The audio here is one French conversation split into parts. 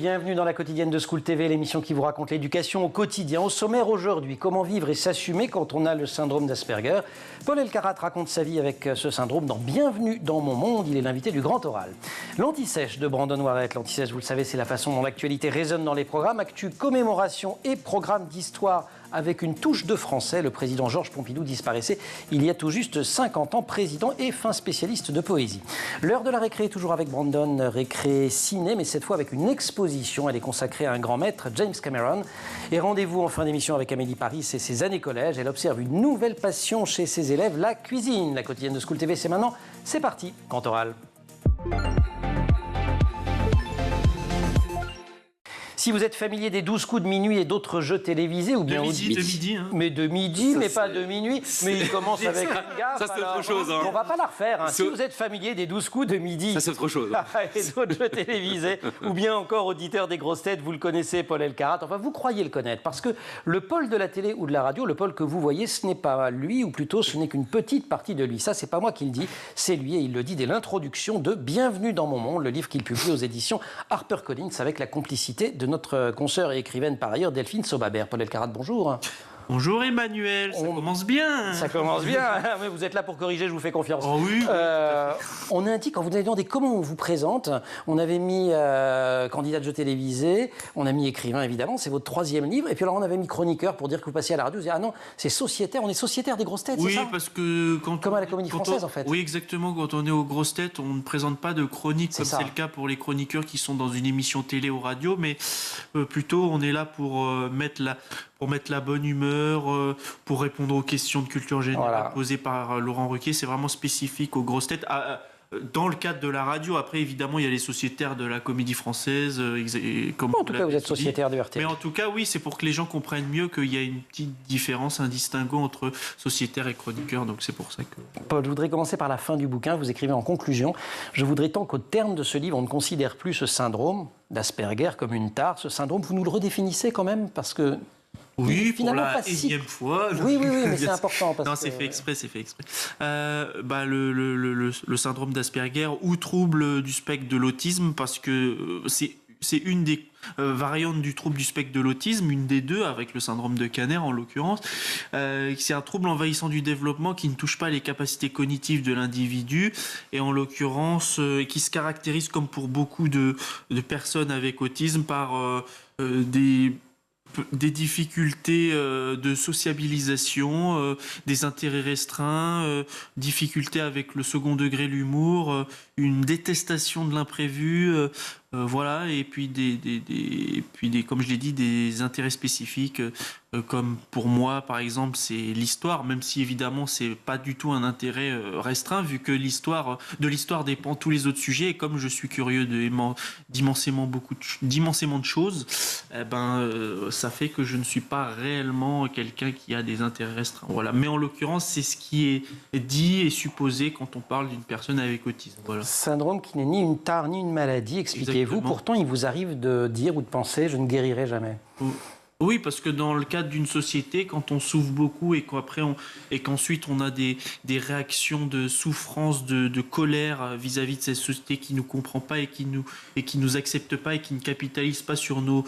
bienvenue dans la quotidienne de School TV, l'émission qui vous raconte l'éducation au quotidien. Au sommaire aujourd'hui, comment vivre et s'assumer quand on a le syndrome d'Asperger. Paul Elkarat raconte sa vie avec ce syndrome dans Bienvenue dans mon monde. Il est l'invité du Grand Oral. L'Anti-Sèche de Brandon Warret. L'Anti-Sèche, vous le savez, c'est la façon dont l'actualité résonne dans les programmes. Actu, commémoration et programme d'histoire avec une touche de français. Le président Georges Pompidou disparaissait il y a tout juste 50 ans, président et fin spécialiste de poésie. L'heure de la récré, toujours avec Brandon, récré ciné, mais cette fois avec une exposition. Elle est consacrée à un grand maître, James Cameron. Et rendez-vous en fin d'émission avec Amélie Paris et ses années collège. Elle observe une nouvelle passion chez ses élèves, la cuisine. La quotidienne de School TV, c'est maintenant. C'est parti, Grand Oral. Si vous êtes familier des 12 coups de minuit et d'autres jeux télévisés, ou bien de midi, hein. Mais de midi, mais pas de minuit. Mais il commence avec une gaffe. Ça, c'est autre chose. Hein. On va pas la refaire. Hein. Si vous êtes familier des 12 coups de midi. Ça, c'est autre chose. Et d'autres jeux télévisés, ou bien encore auditeur des grosses têtes, vous le connaissez, Paul Elkarat. Enfin, vous croyez le connaître. Parce que le Paul de la télé ou de la radio, le Paul que vous voyez, ce n'est pas lui, ou plutôt ce n'est qu'une petite partie de lui. Ça, c'est pas moi qui le dis, c'est lui. Et il le dit dès l'introduction de Bienvenue dans mon monde, le livre qu'il publie aux éditions HarperCollins, avec la complicité de notre consoeur et écrivaine par ailleurs, Delphine Sobabert. Paul Elkarat, bonjour. Bonjour Emmanuel, ça commence bien. Ça commence bien, mais vous êtes là pour corriger, je vous fais confiance. Oh oui. On a dit, quand vous avez demandé comment on vous présente, on avait mis candidat de jeu télévisé, on a mis écrivain évidemment, c'est votre 3e livre, et puis alors on avait mis chroniqueur pour dire que vous passiez à la radio. Vous disiez, ah non, c'est sociétaire, on est sociétaire des grosses têtes, oui, c'est ça? Oui, parce que comme à la Comédie Française en fait. Oui, exactement, quand on est aux grosses têtes, on ne présente pas de chronique comme c'est le cas pour les chroniqueurs qui sont dans une émission télé ou radio, mais plutôt on est là pour mettre la bonne humeur, pour répondre aux questions de culture générale posées par Laurent Ruquier. C'est vraiment spécifique aux grosses têtes. Dans le cadre de la radio, après, évidemment, il y a les sociétaires de la Comédie Française. En tout cas, vous êtes sociétaire de RTL. Mais en tout cas, oui, c'est pour que les gens comprennent mieux qu'il y a une petite différence, un distinguo entre sociétaire et chroniqueur. Donc, c'est pour ça que... Paul, je voudrais commencer par la fin du bouquin. Vous écrivez en conclusion: je voudrais tant qu'au terme de ce livre, on ne considère plus ce syndrome d'Asperger comme une tare. Ce syndrome, vous nous le redéfinissez quand même, parce que... Oui, pour la énième fois. Oui, mais c'est important. Non, c'est fait exprès, le syndrome d'Asperger ou trouble du spectre de l'autisme, parce que c'est une des variantes du trouble du spectre de l'autisme, une des deux, avec le syndrome de Kanner en l'occurrence. C'est un trouble envahissant du développement qui ne touche pas les capacités cognitives de l'individu, et en l'occurrence qui se caractérise, comme pour beaucoup de personnes avec autisme, par des difficultés de sociabilisation, des intérêts restreints, difficultés avec le second degré, l'humour, une détestation de l'imprévu, voilà, et puis comme je l'ai dit, des intérêts spécifiques, comme pour moi par exemple c'est l'histoire, même si évidemment c'est pas du tout un intérêt restreint, vu que de l'histoire dépend tous les autres sujets, et comme je suis curieux d'immensément de choses, ça fait que je ne suis pas réellement quelqu'un qui a des intérêts restreints. Voilà. Mais en l'occurrence, c'est ce qui est dit et supposé quand on parle d'une personne avec autisme. Voilà. Syndrome qui n'est ni une tare ni une maladie, expliquez-vous. Exactement. Pourtant, il vous arrive de dire ou de penser: je ne guérirai jamais. Oui, parce que dans le cadre d'une société, quand on souffre beaucoup et qu'ensuite on a des réactions de souffrance, de colère vis-à-vis de cette société qui nous comprend pas et qui nous accepte pas et qui ne capitalise pas sur nos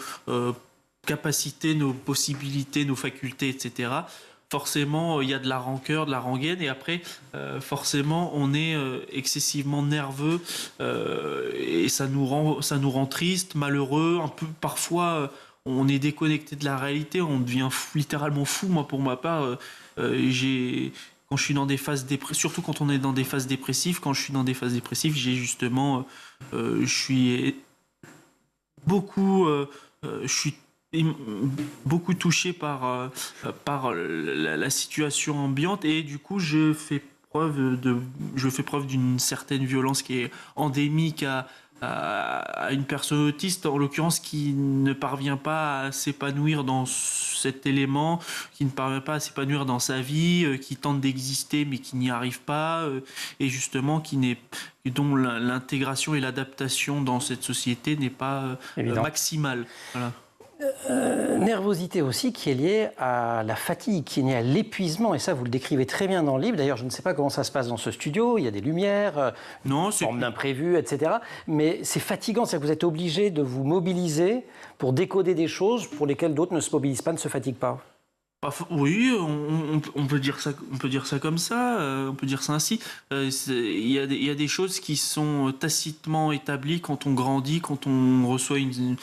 capacités, nos possibilités, nos facultés, etc. Forcément, il y a de la rancœur, de la rengaine, et après, forcément, on est excessivement nerveux, et ça nous rend triste, malheureux, un peu parfois. On est déconnecté de la réalité, on devient littéralement fou. Moi, pour ma part, quand je suis dans des phases dépressives, surtout quand on est dans des phases dépressives, j'ai justement, je suis beaucoup touché par la situation ambiante, et du coup je fais preuve d'une certaine violence qui est endémique à une personne autiste, en l'occurrence, qui ne parvient pas à s'épanouir dans cet élément, qui ne parvient pas à s'épanouir dans sa vie, qui tente d'exister mais qui n'y arrive pas, et justement dont l'intégration et l'adaptation dans cette société n'est pas maximale. Voilà. Nervosité aussi qui est liée à la fatigue, qui est liée à l'épuisement. Et ça, vous le décrivez très bien dans le livre. D'ailleurs, je ne sais pas comment ça se passe dans ce studio. Il y a des lumières, Non, forme d'imprévu, etc. Mais c'est fatigant. C'est-à-dire que vous êtes obligé de vous mobiliser pour décoder des choses pour lesquelles d'autres ne se mobilisent pas, ne se fatiguent pas. Oui, on peut dire ça comme ça, on peut dire ça ainsi. Il y a des choses qui sont tacitement établies quand on grandit, quand on reçoit une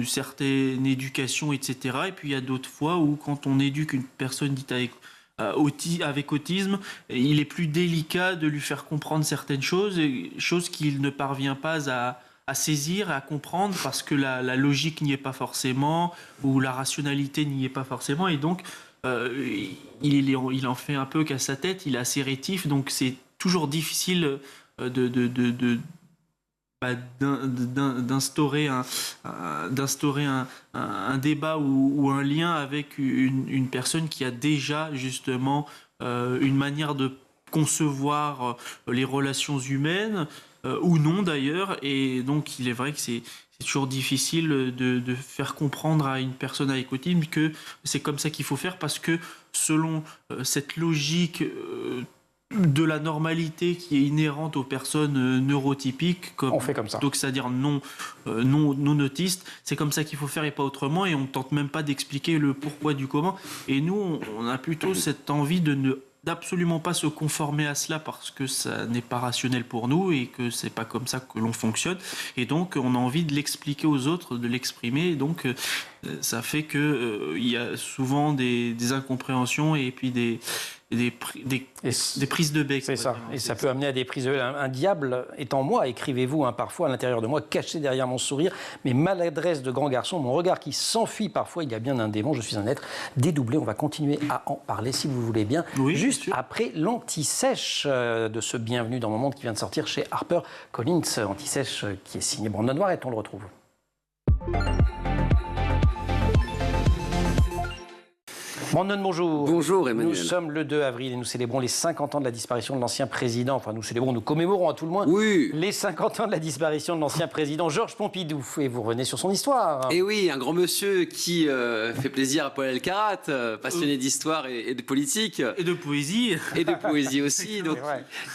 certaine éducation, etc. Et puis il y a d'autres fois où quand on éduque une personne dite avec autisme, il est plus délicat de lui faire comprendre certaines choses, choses qu'il ne parvient pas à saisir, à comprendre, parce que la logique n'y est pas forcément, ou la rationalité n'y est pas forcément, et donc il en fait un peu qu'à sa tête, il est assez rétif, donc c'est toujours difficile d'instaurer un débat ou un lien avec une personne qui a déjà justement une manière de concevoir les relations humaines, ou non d'ailleurs, et donc il est vrai que c'est toujours difficile de faire comprendre à une personne avec autisme que c'est comme ça qu'il faut faire, parce que selon cette logique de la normalité qui est inhérente aux personnes neurotypiques, On fait comme ça. donc c'est-à-dire non autistes, c'est comme ça qu'il faut faire et pas autrement, et on ne tente même pas d'expliquer le pourquoi du comment. Et nous, on a plutôt cette envie d'absolument pas se conformer à cela, parce que ça n'est pas rationnel pour nous et que c'est pas comme ça que l'on fonctionne, et donc on a envie de l'expliquer aux autres, de l'exprimer, et donc ça fait que il y a souvent des incompréhensions et puis des prises de bec. C'est ça, et ça peut amener à des prises de bec. Un diable est en moi, écrivez-vous, parfois à l'intérieur de moi, caché derrière mon sourire, mes maladresses de grand garçon, mon regard qui s'enfuit parfois, il y a bien un démon, je suis un être dédoublé. On va continuer à en parler si vous voulez bien, oui, juste après l'Anti-Sèche de ce Bienvenue dans mon monde qui vient de sortir chez HarperCollins, Anti-Sèche qui est signé Brandon Noir, et on le retrouve. Brandon, bonjour. Bonjour Emmanuel. Nous sommes le 2 avril et nous célébrons les 50 ans de la disparition de l'ancien président. Enfin, nous commémorons à tout le moins les 50 ans de la disparition de l'ancien président Georges Pompidou. Et vous revenez sur son histoire. Et oui, un grand monsieur qui fait plaisir à Paul Elkarat, passionné d'histoire et de politique. Et de poésie. Et de poésie aussi. Donc,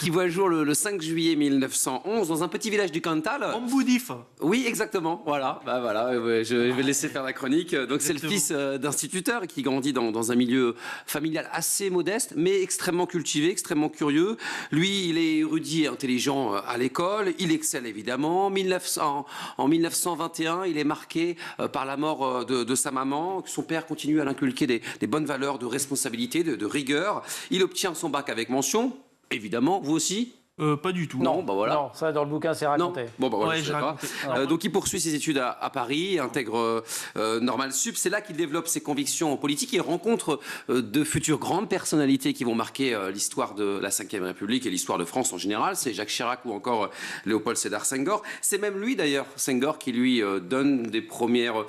qui voit le jour le 5 juillet 1911 dans un petit village du Cantal. Amboudif. Oui, exactement. Voilà. Je vais laisser faire la chronique. Donc c'est le fils d'instituteur qui grandit dans un milieu familial assez modeste, mais extrêmement cultivé, extrêmement curieux. Lui, il est érudit et intelligent à l'école. Il excelle évidemment. En 1921, il est marqué par la mort de sa maman. Son père continue à l'inculquer des bonnes valeurs de responsabilité, de rigueur. Il obtient son bac avec mention. Évidemment, vous aussi ? Pas du tout. Non, bah voilà. Non, ça dans le bouquin c'est raconté. Non. Bon, bah voilà, ouais, je sais pas. Donc il poursuit ses études à Paris, intègre Normal Sup. C'est là qu'il développe ses convictions politiques. Il rencontre de futures grandes personnalités qui vont marquer l'histoire de la Ve République et l'histoire de France en général. C'est Jacques Chirac ou encore Léopold Sédar Senghor. C'est même lui d'ailleurs, Senghor, qui lui donne des premières,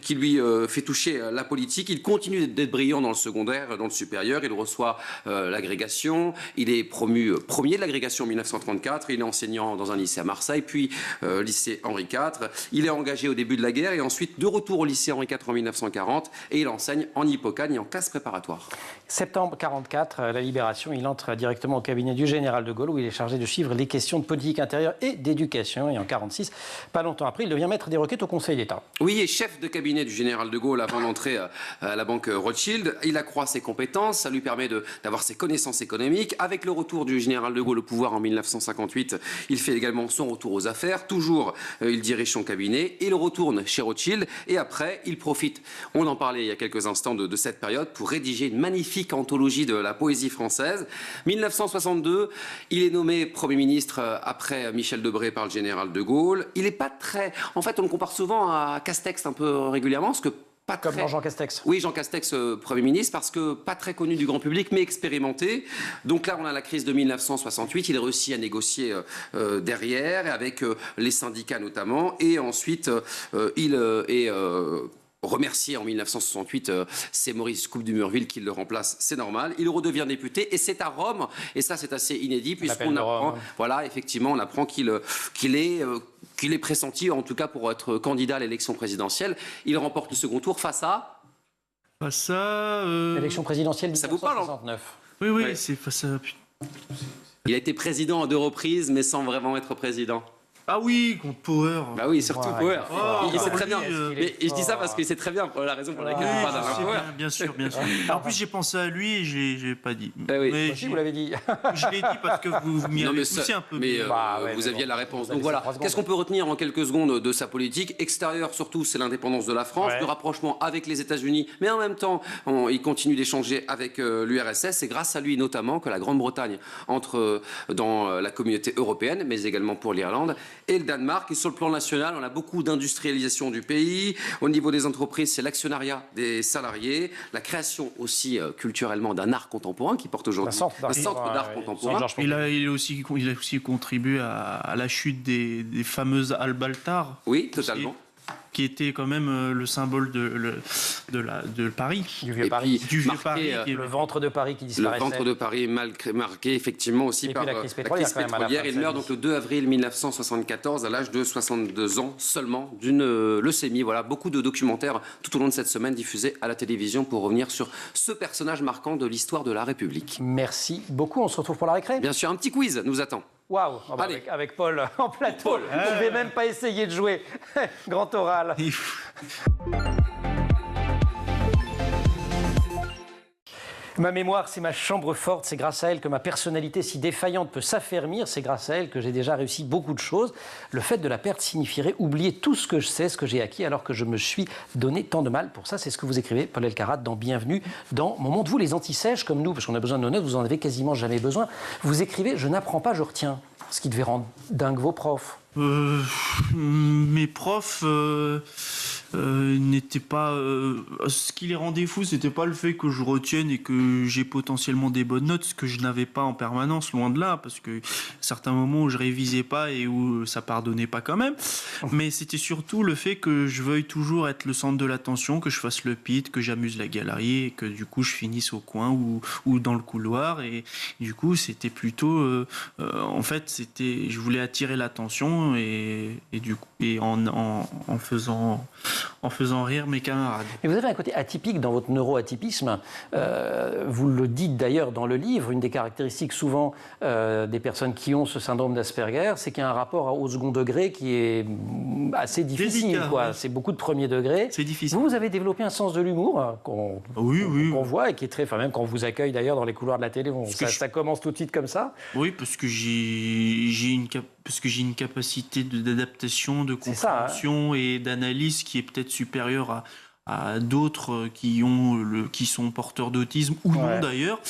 qui lui fait toucher la politique. Il continue d'être brillant dans le secondaire, dans le supérieur. Il reçoit l'agrégation. Il est promu premier de l'agrégation en 1934, il est enseignant dans un lycée à Marseille, puis lycée Henri IV. Il est engagé au début de la guerre et ensuite de retour au lycée Henri IV en 1940 et il enseigne en Hippocagne et en classe préparatoire. Septembre 1944, la Libération, il entre directement au cabinet du général de Gaulle où il est chargé de suivre les questions de politique intérieure et d'éducation. Et en 1946, pas longtemps après, il devient maître des requêtes au Conseil d'État. Oui, et chef de cabinet du général de Gaulle avant d'entrer à la banque Rothschild. Il accroît ses compétences, ça lui permet d'avoir ses connaissances économiques. Avec le retour du général de Gaulle au pouvoir en 1958, il fait également son retour aux affaires. Toujours, il dirige son cabinet. Il retourne chez Rothschild et après, il profite, on en parlait il y a quelques instants, de cette période pour rédiger une magnifique anthologie de la poésie française. 1962, il est nommé Premier ministre après Michel Debré par le général de Gaulle. Il n'est pas très... En fait, on le compare souvent à Castex un peu régulièrement, parce que comme Jean Castex. Oui, Jean Castex, Premier ministre, parce que pas très connu du grand public, mais expérimenté. Donc là, on a la crise de 1968. Il réussit à négocier derrière, avec les syndicats notamment. Et ensuite, il est... remercié en 1968, c'est Maurice Coupe du Murville qui le remplace, c'est normal. Il redevient député et c'est à Rome, et ça c'est assez inédit puisqu'on apprend, voilà, effectivement, on apprend qu'il est qu'il est pressenti, en tout cas pour être candidat à l'élection présidentielle. Il remporte le second tour face à... Élection présidentielle Ça vous parle, 1969. Oui, oui, Ouais. c'est face à... Il a été président à 2 reprises, mais sans vraiment être président. Ah oui, contre Power. Bah oui, surtout Ouais, Power. Oh, Il sait bah très oui, bien. mais Mais je dis ça parce qu'il sait très bien la raison pour laquelle il parle d'Alain C'est Power. bien sûr, bien sûr. En plus, j'ai pensé à lui et je l'ai pas dit. Ah oui. Mais Moi aussi, vous l'avez dit. je l'ai dit parce que vous m'y Non, avez mais poussé un peu. mais Bah ouais, vous mais aviez bon. la réponse. Vous avez Donc voilà, 3 secondes. qu'est-ce qu'on peut retenir en quelques secondes de sa politique extérieure? Surtout, c'est l'indépendance de la France, Ouais. le rapprochement avec les États-Unis, mais en même temps, il continue d'échanger avec l'URSS. C'est grâce à lui notamment que la Grande-Bretagne entre dans la communauté européenne, mais également pour l'Irlande et le Danemark. Et sur le plan national, on a beaucoup d'industrialisation du pays. Au niveau des entreprises, c'est l'actionnariat des salariés, la création aussi culturellement d'un art contemporain qui porte aujourd'hui un centre d'art contemporain. Il a aussi contribué à la chute des fameuses Albaltar, Oui, totalement. qui était quand même le symbole de Paris. Du vieux Et Paris. puis, Du vieux marqué, Paris, qui est- Le ventre de Paris qui le disparaissait. ventre de Paris marqué effectivement aussi Et par puis la crise pétrolière, quand même, à la fin de Il sa meurt vie. donc le 2 avril 1974 à l'âge de 62 ans seulement d'une leucémie. Voilà, beaucoup de documentaires tout au long de cette semaine diffusés à la télévision pour revenir sur ce personnage marquant de l'histoire de la République. Merci beaucoup. On se retrouve pour la récré. Bien sûr, un petit quiz nous attend. Waouh. Ah bah, Allez. avec Paul en plateau. Je ne vais même pas essayer de jouer. Grand oral. Ma mémoire, c'est ma chambre forte. C'est grâce à elle que ma personnalité si défaillante peut s'affermir. C'est grâce à elle que j'ai déjà réussi beaucoup de choses. Le fait de la perdre signifierait oublier tout ce que je sais, ce que j'ai acquis, alors que je me suis donné tant de mal pour ça. C'est ce que vous écrivez, Paul Elkarat, dans Bienvenue dans mon monde. Vous, les anti-sèches comme nous, parce qu'on a besoin de nos notes, vous en avez quasiment jamais besoin. Vous écrivez « Je n'apprends pas, je retiens ». Ce qui devait rendre dingue vos profs. Mes profs n'étaient pas... ce qui les rendait fous, c'était pas le fait que je retienne et que j'ai potentiellement des bonnes notes, ce que je n'avais pas en permanence, loin de là, parce que certains moments où je révisais pas et où ça pardonnait pas quand même. Mais c'était surtout le fait que je veuille toujours être le centre de l'attention, que je fasse le pit, que j'amuse la galerie et que du coup je finisse au coin ou dans le couloir. Et du coup, c'était plutôt... en fait, je voulais attirer l'attention et du coup, en faisant rire mes camarades. Mais vous avez un côté atypique dans votre neuroatypisme. Vous le dites d'ailleurs dans le livre. Une des caractéristiques souvent des personnes qui ont ce syndrome d'Asperger, c'est qu'il y a un rapport au second degré qui est assez difficile. Délicat, Quoi. ouais. C'est beaucoup de premier degré. C'est difficile. Vous avez développé un sens de l'humour qu'on voit et qui est très... Enfin, même quand on vous accueille d'ailleurs dans les couloirs de la télé, ça commence tout de suite comme ça. Oui, parce que j'ai une capacité d'adaptation, de C'est ça, hein. compréhension et d'analyse qui est peut-être supérieure à d'autres qui sont porteurs d'autisme ou Ouais. non d'ailleurs.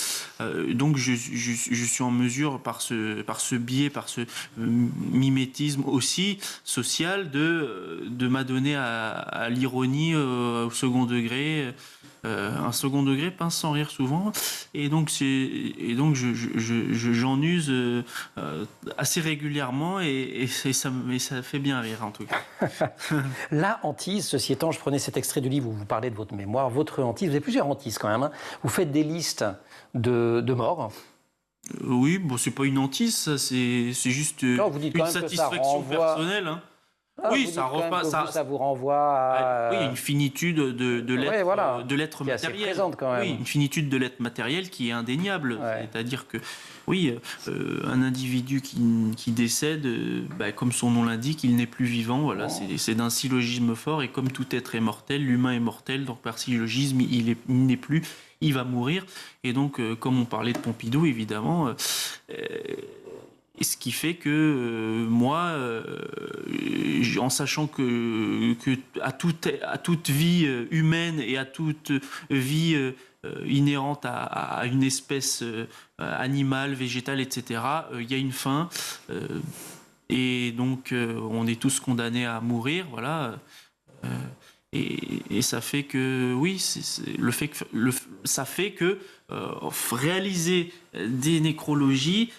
Donc je suis en mesure par ce biais, par ce mimétisme aussi social de m'adonner à l'ironie au second degré. Un second degré pince sans rire souvent et donc j'en use assez régulièrement et ça fait bien rire en tout cas. La hantise, ceci étant, je prenais cet extrait du livre où vous parlez de votre mémoire, votre hantise, vous avez plusieurs hantises quand même, hein. Vous faites des listes de morts. Oui, bon, c'est pas une hantise, ça, c'est juste Non, vous dites quand une même que ça satisfaction renvoie- personnelle. Hein. Ah, Oui, vous dites ça quand même repas, que ça- ça vous renvoie à... Oui, une finitude de l'être, Ouais, voilà. de l'être Qui est assez matériel. présente, quand même. Oui, une finitude de l'être matériel qui est indéniable. Ouais. C'est-à-dire que, oui, un individu qui décède, comme son nom l'indique, il n'est plus vivant. Voilà, c'est d'un syllogisme fort. Et comme tout être est mortel, l'humain est mortel. Donc par syllogisme, il n'est plus, il va mourir. Et donc, comme on parlait de Pompidou, évidemment. Et ce qui fait que moi, en sachant que à toute vie humaine et à toute vie inhérente à une espèce animale, végétale, etc., il y a une fin. Et donc, on est tous condamnés à mourir, voilà. Et ça fait que, oui, ça fait que réaliser des nécrologies,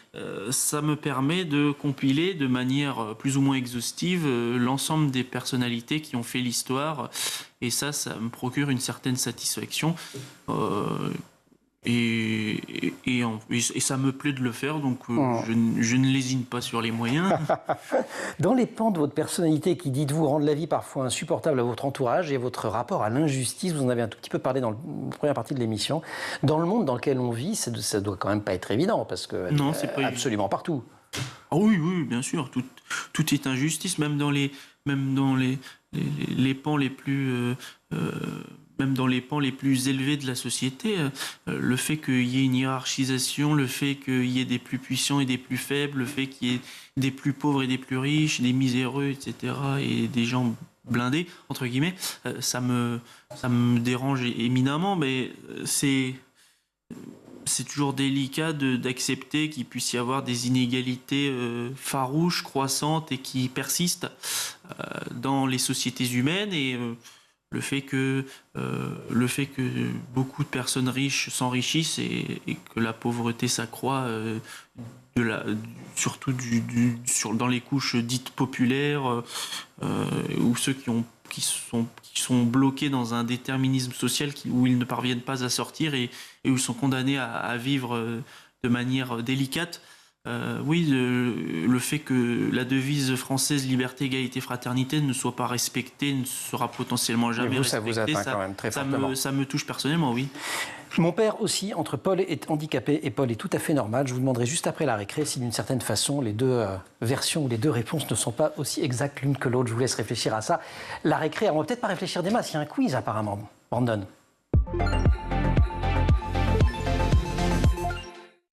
ça me permet de compiler de manière plus ou moins exhaustive l'ensemble des personnalités qui ont fait l'histoire. Et ça me procure une certaine satisfaction. Et ça me plaît de le faire, donc je ne lésine pas sur les moyens. Dans les pans de votre personnalité qui, dites-vous, rendent la vie parfois insupportable à votre entourage et votre rapport à l'injustice, vous en avez un tout petit peu parlé dans la première partie de l'émission, dans le monde dans lequel on vit, ça doit quand même pas être évident, parce que non, c'est pas absolument partout. Ah oui, bien sûr, tout est injustice, même dans les pans les plus... même dans les pans les plus élevés de la société, le fait qu'il y ait une hiérarchisation, le fait qu'il y ait des plus puissants et des plus faibles, le fait qu'il y ait des plus pauvres et des plus riches, des miséreux, etc., et des gens blindés, entre guillemets, ça me dérange éminemment, mais c'est toujours délicat d'accepter qu'il puisse y avoir des inégalités farouches, croissantes et qui persistent dans les sociétés humaines, et le fait que beaucoup de personnes riches s'enrichissent et que la pauvreté s'accroît, surtout dans les couches dites populaires, ou ceux qui sont bloqués dans un déterminisme social où ils ne parviennent pas à sortir et où ils sont condamnés à vivre de manière délicate. Oui, le fait que la devise française liberté, égalité, fraternité ne soit pas respectée, ne sera potentiellement jamais respectée. Ça vous atteint quand même très fortement. Ça me touche personnellement, oui. Mon père aussi, entre Paul est handicapé et Paul est tout à fait normal. Je vous demanderai juste après la récré si d'une certaine façon les deux versions ou les deux réponses ne sont pas aussi exactes l'une que l'autre. Je vous laisse réfléchir à ça. La récré, on va peut-être pas réfléchir des masses, il y a un quiz apparemment. Brandon.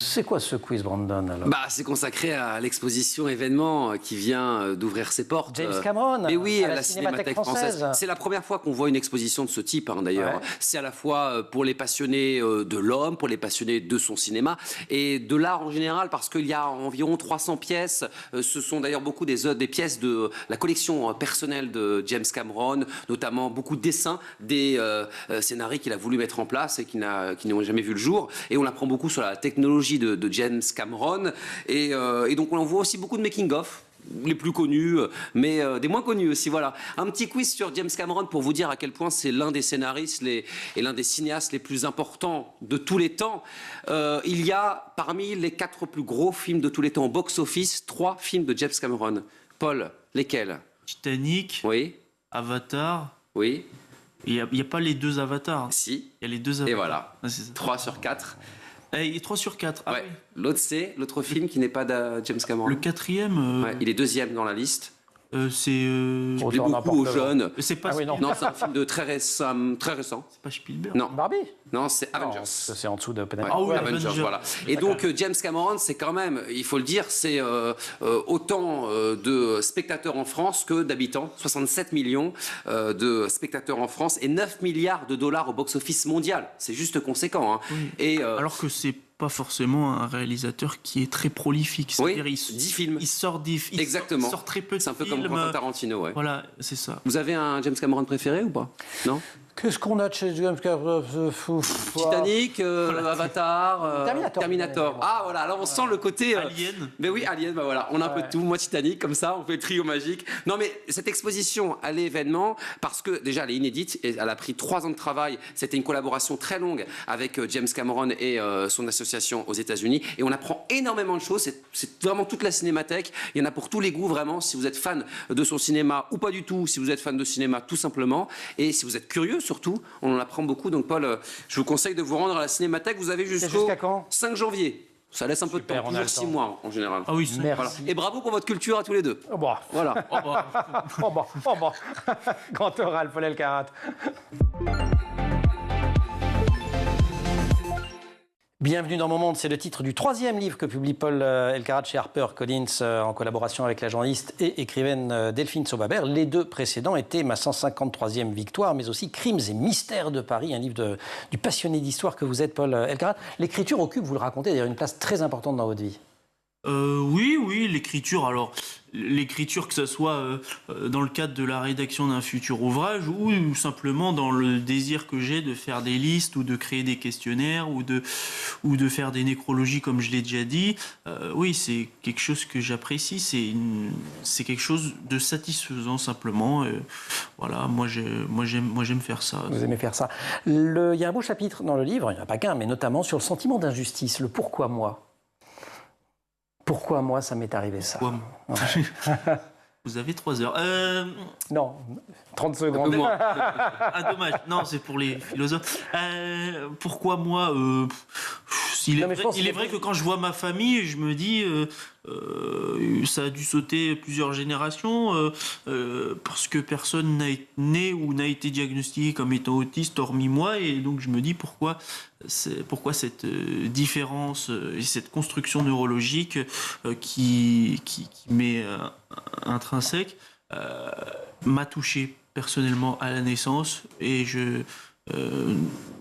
C'est quoi ce quiz, Brandon, alors ? C'est consacré à l'exposition événement qui vient d'ouvrir ses portes. James Cameron, mais oui, à la Cinémathèque française. C'est la première fois qu'on voit une exposition de ce type, d'ailleurs. Ouais. C'est à la fois pour les passionnés de l'homme, pour les passionnés de son cinéma, et de l'art en général, parce qu'il y a environ 300 pièces. Ce sont d'ailleurs beaucoup des pièces de la collection personnelle de James Cameron, notamment beaucoup de dessins, des scénarios qu'il a voulu mettre en place et qui n'ont jamais vu le jour. Et on apprend beaucoup sur la technologie de James Cameron, et donc on en voit aussi beaucoup de making-of, les plus connus, mais des moins connus aussi. Voilà, un petit quiz sur James Cameron pour vous dire à quel point c'est l'un des scénaristes et l'un des cinéastes les plus importants de tous les temps. Il y a parmi les 4 plus gros films de tous les temps au box-office 3 films de James Cameron. Paul, lesquels ? Titanic, Oui. Avatar. Oui. Il n'y a pas les 2 avatars. Si. Il y a les 2 avatars. Et voilà, Ah, c'est ça. 3 sur 4. Et 3 sur 4. Ah, Ouais. oui. L'autre film qui n'est pas de James Cameron. Le 4e, Ouais, il est 2e dans la liste. c'est... Je Autant plais beaucoup n'importe aux quoi. jeunes. c'est pas, Ah oui, non. Non, c'est un film de très récent. c'est pas Spielberg. Non, Barbie ? non, c'est Non, Avengers. ça, c'est en dessous de Oppenheimer. Ah oui, Avengers, Avengers. voilà. Et donc James Cameron, c'est quand même, il faut le dire, c'est autant de spectateurs en France que d'habitants. 67 millions de spectateurs en France et 9 milliards de dollars au box-office mondial. C'est juste conséquent. Hein. Oui. Et Alors que c'est pas forcément un réalisateur qui est très prolifique. oui, C'est-à-dire, 10 films. Il sort Exactement. Il sort très peu de C'est un peu films. comme Quentin Tarantino. Ouais. Voilà, c'est ça. Vous avez un James Cameron préféré ou pas? Non. Qu'est-ce qu'on a de chez James Cameron ? Titanic, Avatar, Terminator. Ah voilà, alors on sent le côté... Alien. Mais oui, Alien, bah voilà, on a un peu de tout. Moi, Titanic, comme ça, on fait le trio magique. Non, mais cette exposition à l'événement, parce que déjà, elle est inédite et elle a pris 3 ans de travail. C'était une collaboration très longue avec James Cameron et son association aux États-Unis. Et on apprend énormément de choses. C'est vraiment toute la cinémathèque. Il y en a pour tous les goûts, vraiment. Si vous êtes fan de son cinéma ou pas du tout, si vous êtes fan de cinéma, tout simplement. Et si vous êtes curieux, surtout, on en apprend beaucoup. Donc, Paul, je vous conseille de vous rendre à la cinémathèque. Vous avez jusqu'au jusqu'à quand ? 5 janvier. Ça laisse un peu de Super, temps, on a toujours le 6 temps. mois en général. Ah oui, c'est... Merci. Voilà. Et bravo pour votre culture à tous les deux. Oh, bon. Voilà. Oh, bah, Oh bon. Grand oral, Paul Elkarat. Bienvenue dans Mon Monde, c'est le titre du 3e livre que publie Paul Elkarat chez HarperCollins en collaboration avec la journaliste et écrivaine Delphine Saubabert. Les 2 précédents étaient ma 153e victoire, mais aussi Crimes et mystères de Paris, un livre du passionné d'histoire que vous êtes, Paul Elkarat. L'écriture occupe, vous le racontez, d'ailleurs une place très importante dans votre vie. Oui, l'écriture. Alors, l'écriture, que ce soit dans le cadre de la rédaction d'un futur ouvrage ou simplement dans le désir que j'ai de faire des listes ou de créer des questionnaires ou de faire des nécrologies, comme je l'ai déjà dit. Oui, c'est quelque chose que j'apprécie. C'est quelque chose de satisfaisant, simplement. Voilà, moi j'aime faire ça. Vous aimez faire ça. Il y a un beau chapitre dans le livre, il n'y en a pas qu'un, mais notamment sur le sentiment d'injustice, le pourquoi moi. Pourquoi moi, ça m'est arrivé ça? Pourquoi moi? Ouais. Vous avez 3 heures. Non, 30 secondes. Ah, dommage. Non, c'est pour les philosophes. Pourquoi moi? Il est vrai que quand je vois ma famille, je me dis ça a dû sauter plusieurs générations parce que personne n'a été né ou n'a été diagnostiqué comme étant autiste hormis moi, et donc je me dis pourquoi cette différence et cette construction neurologique qui m'est intrinsèque m'a touché personnellement à la naissance, et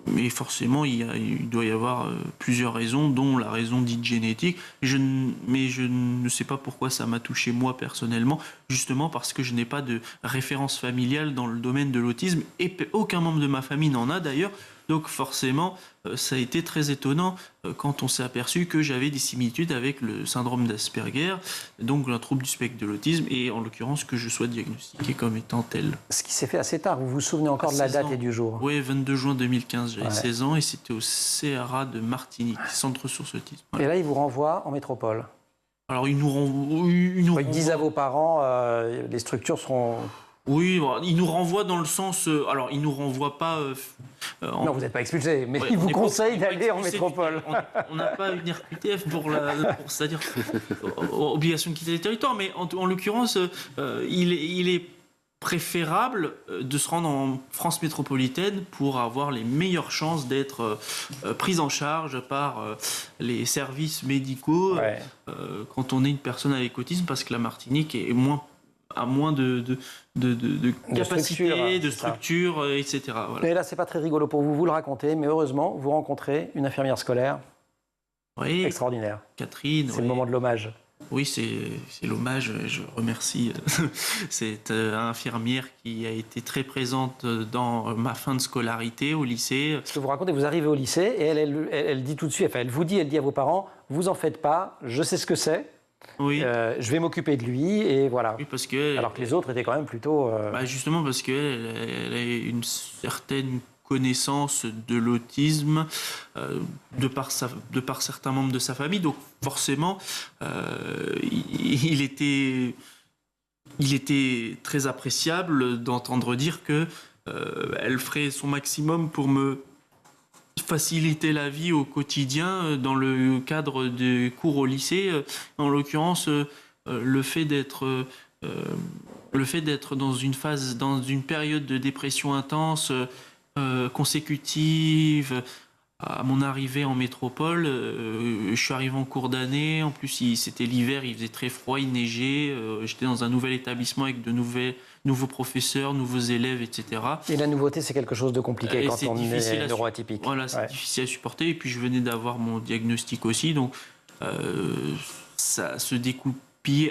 mais forcément, il doit y avoir plusieurs raisons, dont la raison dite génétique. Mais je ne sais pas pourquoi ça m'a touché moi personnellement, justement parce que je n'ai pas de référence familiale dans le domaine de l'autisme, et aucun membre de ma famille n'en a d'ailleurs. Donc forcément, ça a été très étonnant quand on s'est aperçu que j'avais des similitudes avec le syndrome d'Asperger, donc un trouble du spectre de l'autisme, et en l'occurrence que je sois diagnostiqué comme étant tel. Ce qui s'est fait assez tard, vous vous souvenez encore de la date et du jour? Oui, 22 juin 2015, j'avais 16 ans, et c'était au CRA de Martinique, Centre Ressources Autisme. Voilà. Et là, ils vous renvoient en métropole? Alors, ils nous renvoient... Ils disent à vos parents, les structures seront... Oui, ils nous renvoient dans le sens... alors, ils nous renvoient pas... Non, vous n'êtes pas expulsé, mais ils vous conseillent d'aller en métropole. On n'a pas une RQTF c'est-à-dire obligation de quitter le territoire, mais en l'occurrence, il est préférable de se rendre en France métropolitaine pour avoir les meilleures chances d'être pris en charge par les services médicaux quand on est une personne avec autisme, parce que la Martinique a moins de capacité, de structure, etc. Voilà. Mais là, c'est pas très rigolo pour vous, vous le racontez, mais heureusement, vous rencontrez une infirmière scolaire extraordinaire. Catherine. C'est le moment de l'hommage. Oui, c'est l'hommage. Je remercie cette infirmière qui a été très présente dans ma fin de scolarité au lycée. Ce que vous racontez, vous arrivez au lycée et elle dit tout de suite, enfin, elle dit à vos parents, vous en faites pas, je sais ce que c'est. Oui. Je vais m'occuper de lui, et voilà. Oui, parce que alors que les autres étaient quand même plutôt... justement parce qu'elle a une certaine connaissance de l'autisme de par certains membres de sa famille, donc forcément il était très appréciable d'entendre dire que elle ferait son maximum pour me faciliter la vie au quotidien dans le cadre des cours au lycée. En l'occurrence, le fait d'être dans une période de dépression intense consécutive à mon arrivée en métropole, je suis arrivé en cours d'année, en plus c'était l'hiver, il faisait très froid, il neigeait, j'étais dans un nouvel établissement avec de nouveaux professeurs, nouveaux élèves, etc. Et la nouveauté, c'est quelque chose de compliqué quand on est neuroatypique. Voilà, c'est difficile à supporter, et puis je venais d'avoir mon diagnostic aussi, donc ça se découpait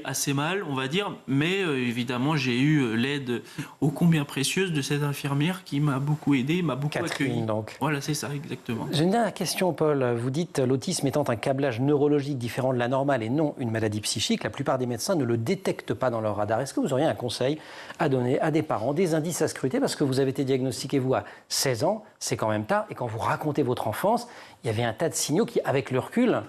assez mal, on va dire, mais évidemment j'ai eu l'aide ô combien précieuse de cette infirmière qui m'a beaucoup aidé, m'a beaucoup Catherine, accueilli. Donc. Voilà, c'est ça, exactement. J'ai une dernière question, Paul. Vous dites l'autisme étant un câblage neurologique différent de la normale et non une maladie psychique, la plupart des médecins ne le détectent pas dans leur radar. Est-ce que vous auriez un conseil à donner à des parents, des indices à scruter, parce que vous avez été diagnostiqué, vous, à 16 ans, c'est quand même tard, et quand vous racontez votre enfance, il y avait un tas de signaux qui, avec le recul,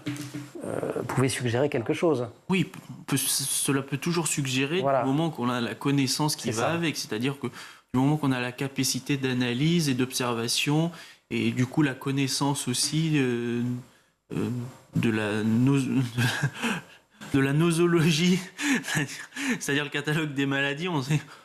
pouvaient suggérer quelque chose. Oui, cela peut toujours suggérer, voilà. Du moment qu'on a la connaissance qui va avec, c'est-à-dire que du moment qu'on a la capacité d'analyse et d'observation, et du coup la connaissance aussi de la nosologie, c'est-à-dire le catalogue des maladies,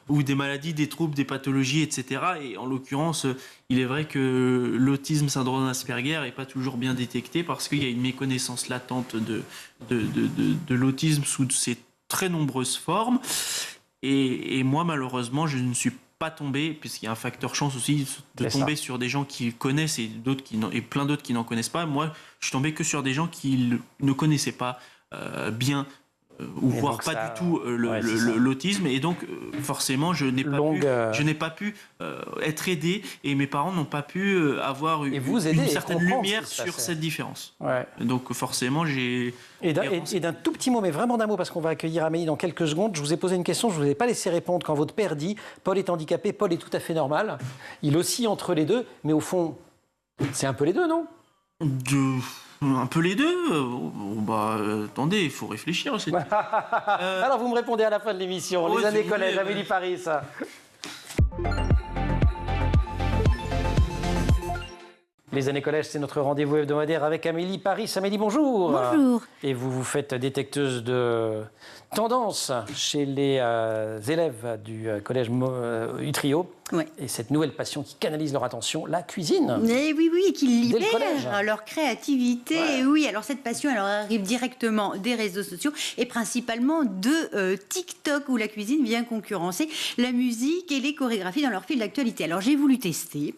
ou des maladies, des troubles, des pathologies, etc. Et en l'occurrence, il est vrai que l'autisme, syndrome d'Asperger, n'est pas toujours bien détecté parce qu'il y a une méconnaissance latente de l'autisme sous ses très nombreuses formes. Et moi, malheureusement, je ne suis pas tombé, puisqu'il y a un facteur chance aussi de tomber sur des gens qui connaissent et plein d'autres qui n'en connaissent pas. Moi, je suis tombé que sur des gens qui ne connaissaient pas bien ou Et voire donc pas ça- du tout ouais, c'est ça. l'autisme, et donc forcément je n'ai pas pu être aidé, et mes parents n'ont pas pu avoir Et vous aider une et certaine comprendre lumière ce qui se sur passait. cette différence. Ouais. Donc forcément j'ai... Et d'un tout petit mot, mais vraiment d'un mot, parce qu'on va accueillir Amélie dans quelques secondes. Je vous ai posé une question, je ne vous ai pas laissé répondre. Quand votre père dit « Paul est handicapé, Paul est tout à fait normal », il oscille entre les deux, mais au fond, c'est un peu les deux, non? Un peu les deux. Attendez, il faut réfléchir. Alors vous me répondez à la fin de l'émission. Ouais, Les années si vous collège, voulez, Amélie Paris. Les années collège, c'est notre rendez-vous hebdomadaire avec Amélie Paris. Amélie, bonjour. Bonjour. Et vous faites détecteuse de tendance chez les élèves du collège Utrio. Ouais. Et cette nouvelle passion qui canalise leur attention, la cuisine. Et oui, et qui Dès le collège. libère leur créativité. Ouais. Et oui, alors cette passion, elle arrive directement des réseaux sociaux et principalement de TikTok, où la cuisine vient concurrencer la musique et les chorégraphies dans leur fil d'actualité. Alors j'ai voulu tester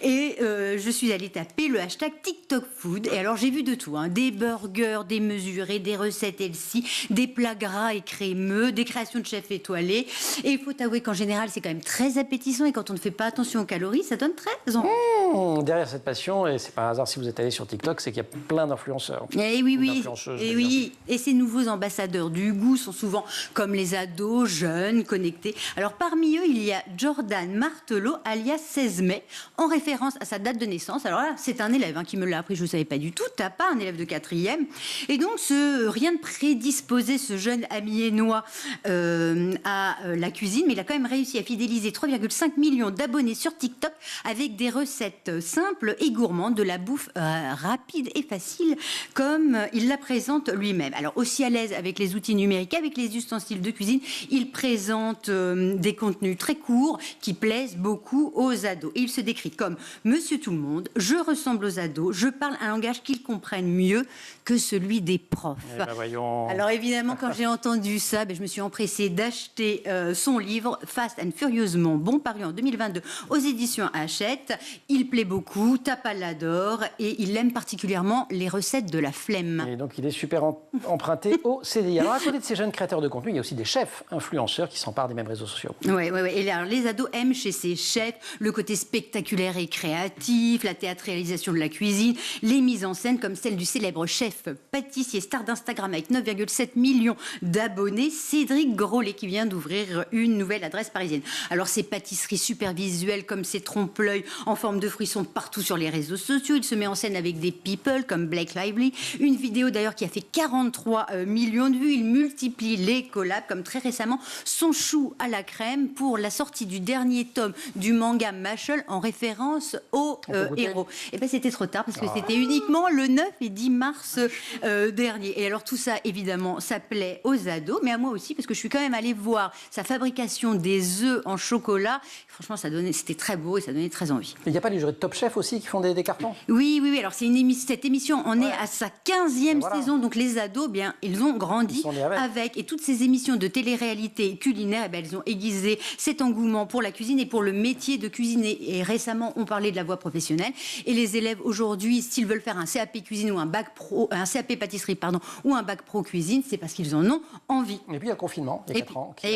et je suis allée taper le hashtag TikTok Food. Et alors j'ai vu de tout, hein, des burgers démesurés, des recettes healthy, des plats gras et crémeux, des créations de chefs étoilés. Et il faut avouer qu'en général, c'est quand même très appétissant, et quand on ne fait pas attention aux calories, ça donne très envie. Derrière cette passion, et c'est pas un hasard si vous êtes allé sur TikTok, c'est qu'il y a plein d'influenceurs. Et oui, Ou oui. d'influenceuses, Et d'ailleurs. oui. Et ces nouveaux ambassadeurs du goût sont souvent comme les ados, jeunes, connectés. Alors parmi eux, il y a Jordan Martelot, alias 16 mai, en référence à sa date de naissance. Alors là, c'est un élève qui me l'a appris, je ne savais pas du tout. T'as pas un élève de 4e. Et donc, rien de prédisposé, ce jeune amiénois à la cuisine, mais il a quand même réussi à fidéliser 3,5 millions d'abonnés sur TikTok avec des recettes simples et gourmandes, de la bouffe rapide et facile, comme il la présente lui-même. Alors aussi à l'aise avec les outils numériques, avec les ustensiles de cuisine, il présente des contenus très courts qui plaisent beaucoup aux ados. Et il se décrit comme Monsieur Tout-le-Monde, je ressemble aux ados, je parle un langage qu'ils comprennent mieux que celui des profs. Eh ben voyons. Alors évidemment, quand j'ai entendu ça, je me suis empressée d'acheter son livre Fast and Furieusement Bon, paru en 2022 aux éditions Hachette. Il plaît beaucoup, Tapa l'adore, et il aime particulièrement les recettes de la flemme. Et donc, il est super emprunté au CDI. Alors, à côté de ces jeunes créateurs de contenu, il y a aussi des chefs influenceurs qui s'emparent des mêmes réseaux sociaux. Oui. Et là, les ados aiment chez ces chefs le côté spectaculaire et créatif, la théâtralisation de la cuisine, les mises en scène comme celle du célèbre chef pâtissier star d'Instagram avec 9,7 millions d'abonnés, Cédric Grolet, qui vient d'ouvrir une nouvelle adresse parisienne. Alors, ces pâtisseries super visuelles comme ces trompe-l'œil en forme de fruits sont partout sur les réseaux sociaux. Il se met en scène avec des people comme Blake Lively. Une vidéo d'ailleurs qui a fait 43 millions de vues. Il multiplie les collabs, comme très récemment son chou à la crème pour la sortie du dernier tome du manga Mashle en référence au héros. Et c'était trop tard parce que c'était uniquement le 9 et 10 mars dernier. Et alors tout ça, évidemment, ça plaît aux ados, mais à moi aussi, parce que je suis quand même allée voir sa fabrication des œufs en chocolat. Franchement, c'était très beau et ça donnait très envie. Il n'y a pas les jurés de Top Chef aussi qui font des cartons? Oui. Alors, cette émission en est à sa 15e saison. Donc, les ados, ils ont grandi avec. Et toutes ces émissions de télé-réalité culinaire, elles ont aiguisé cet engouement pour la cuisine et pour le métier de cuisiner. Et récemment, on parlait de la voie professionnelle. Et les élèves, aujourd'hui, s'ils veulent faire un CAP cuisine ou un CAP pâtisserie, ou un bac pro cuisine, c'est parce qu'ils en ont envie. Et puis, il y a le confinement, il y a 4 ans, qui a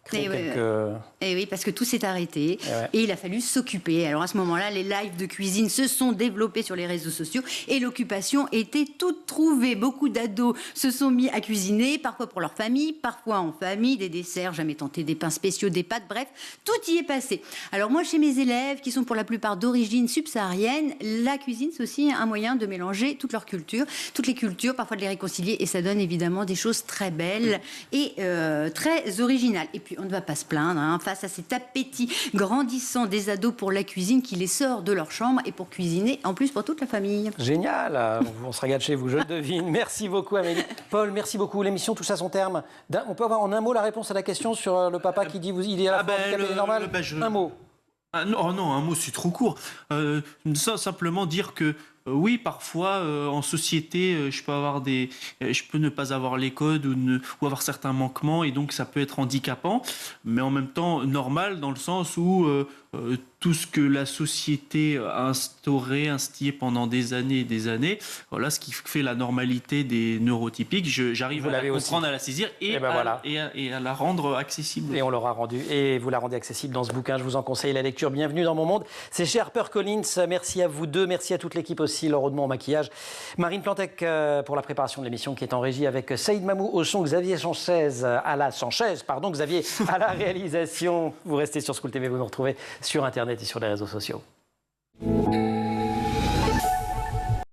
créé quelques... Et oui, parce que tout s'est arrêté. Et il a fallu s'occuper. Alors à ce moment-là, les lives de cuisine se sont développés sur les réseaux sociaux et l'occupation était toute trouvée. Beaucoup d'ados se sont mis à cuisiner, parfois pour leur famille, parfois en famille, des desserts, jamais tenté, des pains spéciaux, des pâtes, bref, tout y est passé. Alors moi, chez mes élèves, qui sont pour la plupart d'origine subsaharienne, la cuisine, c'est aussi un moyen de mélanger toutes les cultures, parfois de les réconcilier, et ça donne évidemment des choses très belles et très originales. Et puis, on ne va pas se plaindre face à cet appétit grandissant des ados pour la cuisine qui les sort de leur chambre et pour cuisiner, en plus pour toute la famille. Génial, on se régale chez vous, je le devine. Merci beaucoup Amélie. Paul, merci beaucoup. L'émission touche à son terme. On peut avoir en un mot la réponse à la question sur le papa qui dit il est à la fois handicapé et normal. Un mot. Non, un mot c'est trop court. Simplement dire que oui, parfois en société, je peux ne pas avoir les codes ou avoir certains manquements et donc ça peut être handicapant, mais en même temps normal dans le sens où tout ce que la société a instillé pendant des années et des années. Voilà ce qui fait la normalité des neurotypiques. J'arrive à la comprendre, à la saisir et à la rendre accessible. Et on l'aura rendu. Et vous la rendez accessible dans ce bouquin. Je vous en conseille la lecture. Bienvenue dans mon monde. C'est chez HarperCollins. Merci à vous deux. Merci à toute l'équipe aussi. Laure Audemont au maquillage. Marine Plantec pour la préparation de l'émission qui est en régie avec Saïd Mamou au son, Xavier Sanchez à la réalisation. Vous restez sur School TV, vous nous retrouvez sur Internet et sur les réseaux sociaux.